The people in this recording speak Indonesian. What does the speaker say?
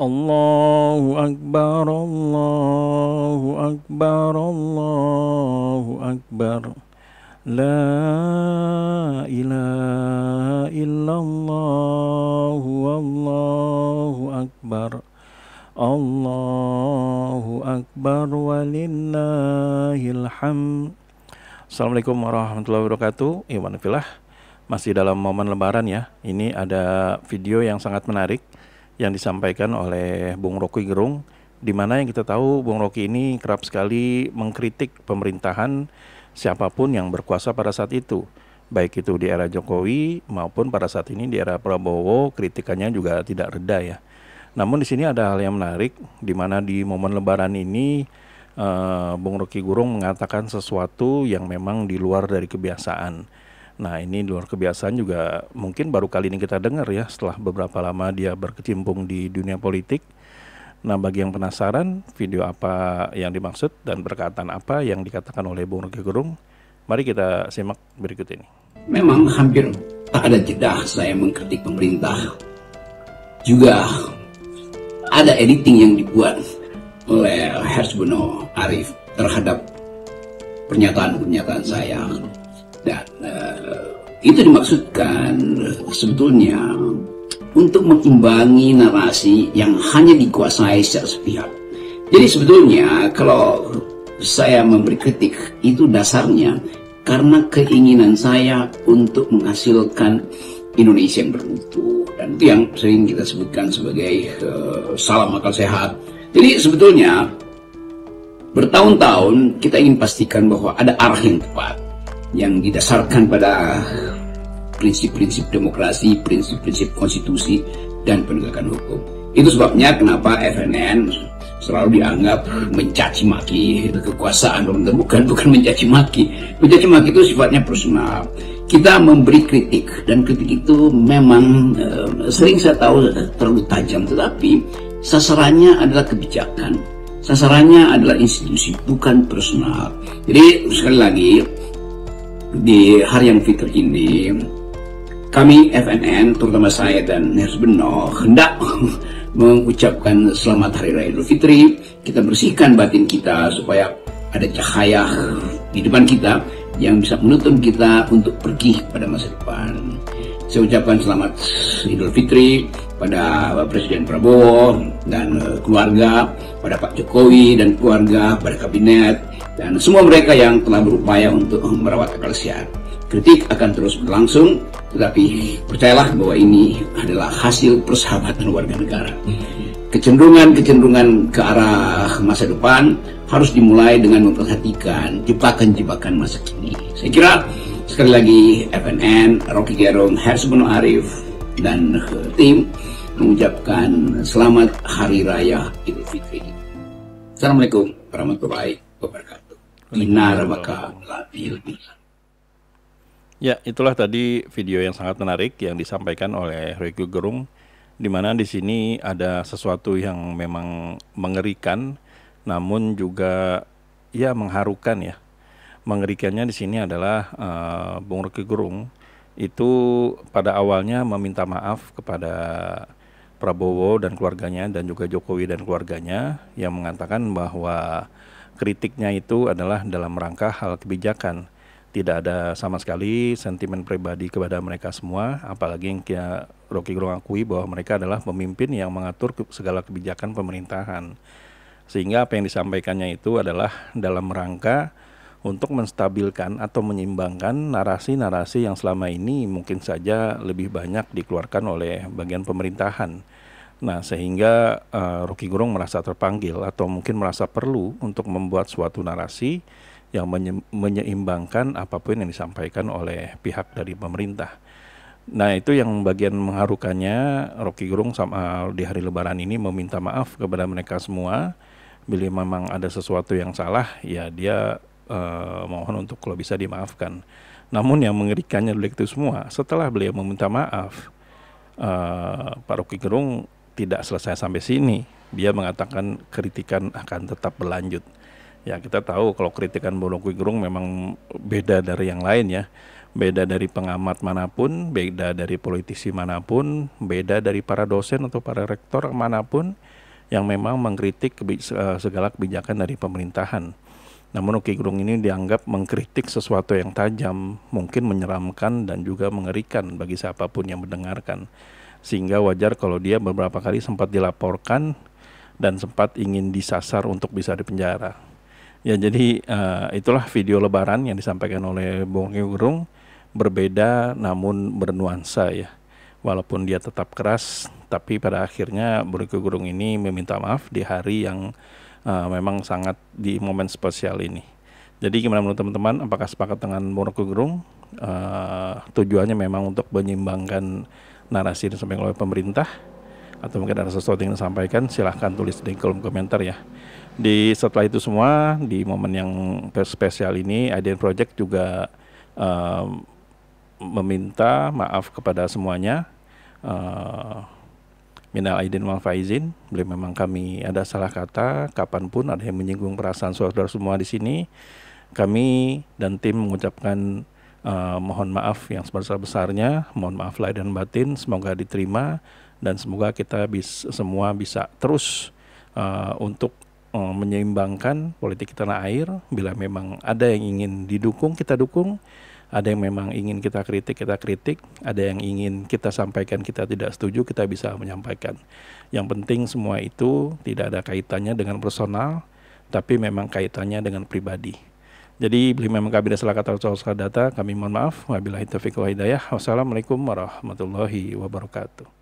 Allahu Akbar, Allahu Akbar, Allahu Akbar. La ilaha illallah, Wallahu Akbar. Allahu Akbar walillahil hamd. Assalamualaikum warahmatullahi wabarakatuh. Ikhwanifillah, masih dalam momen lebaran ya. Ini ada video yang sangat menarik yang disampaikan oleh Bung Rocky Gerung, di mana yang kita tahu Bung Rocky ini kerap sekali mengkritik pemerintahan siapapun yang berkuasa pada saat itu, baik itu di era Jokowi maupun pada saat ini di era Prabowo. Kritikannya juga tidak reda ya. Namun di sini ada hal yang menarik, di mana di momen lebaran ini Bung Rocky Gerung mengatakan sesuatu yang memang di luar dari kebiasaan. Nah, ini di luar kebiasaan juga mungkin baru kali ini kita dengar ya, setelah beberapa lama dia berkecimpung di dunia politik. Nah, bagi yang penasaran video apa yang dimaksud dan perkataan apa yang dikatakan oleh Bung Rocky Gerung, mari kita simak berikut ini. Memang hampir tak ada jeda saya mengkritik pemerintah. Juga ada editing yang dibuat oleh Hersbono Arif terhadap pernyataan-pernyataan saya, dan itu dimaksudkan sebetulnya untuk mengimbangi narasi yang hanya dikuasai secara sepihak. Jadi sebetulnya kalau saya memberi kritik itu dasarnya karena keinginan saya untuk menghasilkan Indonesia yang bermutu, dan itu yang sering kita sebutkan sebagai salam akal sehat. Jadi sebetulnya bertahun-tahun kita ingin pastikan bahwa ada arah yang tepat yang didasarkan pada prinsip-prinsip demokrasi, prinsip-prinsip konstitusi, dan penegakan hukum. Itu sebabnya kenapa FNN selalu dianggap mencaci maki kekuasaan pemerintah. Bukan mencaci maki. Mencaci maki itu sifatnya personal. Kita memberi kritik, dan kritik itu memang sering saya tahu terlalu tajam, tetapi sasarannya adalah kebijakan, sasarannya adalah institusi, bukan personal. Jadi sekali lagi, di hari yang fitri ini kami FNN, terutama saya dan Hersbono, hendak mengucapkan selamat Hari Raya Idul Fitri. Kita bersihkan batin kita supaya ada cahaya di depan kita yang bisa menuntun kita untuk pergi pada masa depan. Saya ucapkan selamat Idul Fitri pada Bapak Presiden Prabowo dan keluarga, pada Pak Jokowi dan keluarga, pada kabinet, dan semua mereka yang telah berupaya untuk merawat akal sehat. Kritik akan terus berlangsung, tetapi percayalah bahwa ini adalah hasil persahabatan warga negara. Kecenderungan ke arah masa depan harus dimulai dengan memperhatikan jebakan-jebakan masa kini. Saya kira sekali lagi FNN, Rocky Gerung, Hersbono Arif, dan tim mengucapkan selamat Hari Raya Idul Fitri. Assalamualaikum warahmatullahi wabarakatuh. Inna rabbaka labil mirsad. Ya, itulah tadi video yang sangat menarik yang disampaikan oleh Rocky Gerung, di mana di sini ada sesuatu yang memang mengerikan, namun juga ya mengharukan ya. Mengerikannya di sini adalah Bung Rocky Gerung itu pada awalnya meminta maaf kepada Prabowo dan keluarganya, dan juga Jokowi dan keluarganya, yang mengatakan bahwa kritiknya itu adalah dalam rangka hal kebijakan. Tidak ada sama sekali sentimen pribadi kepada mereka semua, apalagi yang Rocky Gerung akui bahwa mereka adalah pemimpin yang mengatur segala kebijakan pemerintahan. Sehingga apa yang disampaikannya itu adalah dalam rangka untuk menstabilkan atau menyeimbangkan narasi-narasi yang selama ini mungkin saja lebih banyak dikeluarkan oleh bagian pemerintahan. Nah, sehingga Rocky Gerung merasa terpanggil atau mungkin merasa perlu untuk membuat suatu narasi yang menyeimbangkan apapun yang disampaikan oleh pihak dari pemerintah. Nah, itu yang bagian mengharukannya. Rocky Gerung sama di hari Lebaran ini meminta maaf kepada mereka semua. Bila memang ada sesuatu yang salah, ya dia mohon untuk kalau bisa dimaafkan. Namun yang mengerikannya dari itu semua, setelah beliau meminta maaf, Pak Rocky Gerung tidak selesai sampai sini. Dia mengatakan kritikan akan tetap berlanjut. Ya, kita tahu kalau kritikan Bung Rocky Gerung memang beda dari yang lain ya. Beda dari pengamat manapun, beda dari politisi manapun, beda dari para dosen atau para rektor manapun. yang memang mengkritik segala kebijakan dari pemerintahan. Namun Roky Gerung ini dianggap mengkritik sesuatu yang tajam, mungkin menyeramkan dan juga mengerikan bagi siapapun yang mendengarkan. Sehingga wajar kalau dia beberapa kali sempat dilaporkan dan sempat ingin disasar untuk bisa dipenjara. Ya, jadi itulah video lebaran yang disampaikan oleh Bung Roky Gerung, berbeda namun bernuansa ya. Walaupun dia tetap keras, tapi pada akhirnya Bung Roky Gerung ini meminta maaf di hari yang memang sangat di momen spesial ini. Jadi gimana menurut teman-teman? Apakah sepakat dengan Bung Roky Gerung? Tujuannya memang untuk menyeimbangkan narasi yang disampaikan oleh pemerintah, atau mungkin ada sesuatu yang disampaikan? Silahkan tulis di kolom komentar ya. Setelah itu semua, di momen yang spesial ini, IDN Project juga meminta maaf kepada semuanya. Minal aidin wal faizin, bila memang kami ada salah kata, kapanpun ada yang menyinggung perasaan saudara semua di sini, kami dan tim mengucapkan mohon maaf yang sebesar-besarnya, mohon maaf lahir dan batin, semoga diterima dan semoga kita semua bisa terus untuk menyeimbangkan politik tanah air. Bila memang ada yang ingin didukung, kita dukung. Ada yang memang ingin kita kritik, ada yang ingin kita sampaikan, kita tidak setuju, kita bisa menyampaikan. Yang penting semua itu tidak ada kaitannya dengan personal, tapi memang kaitannya dengan pribadi. Jadi bila memang kami ada salah kata atau salah data, kami mohon maaf. Wabillahi taufiq wal hidayah. Wassalamualaikum warahmatullahi wabarakatuh.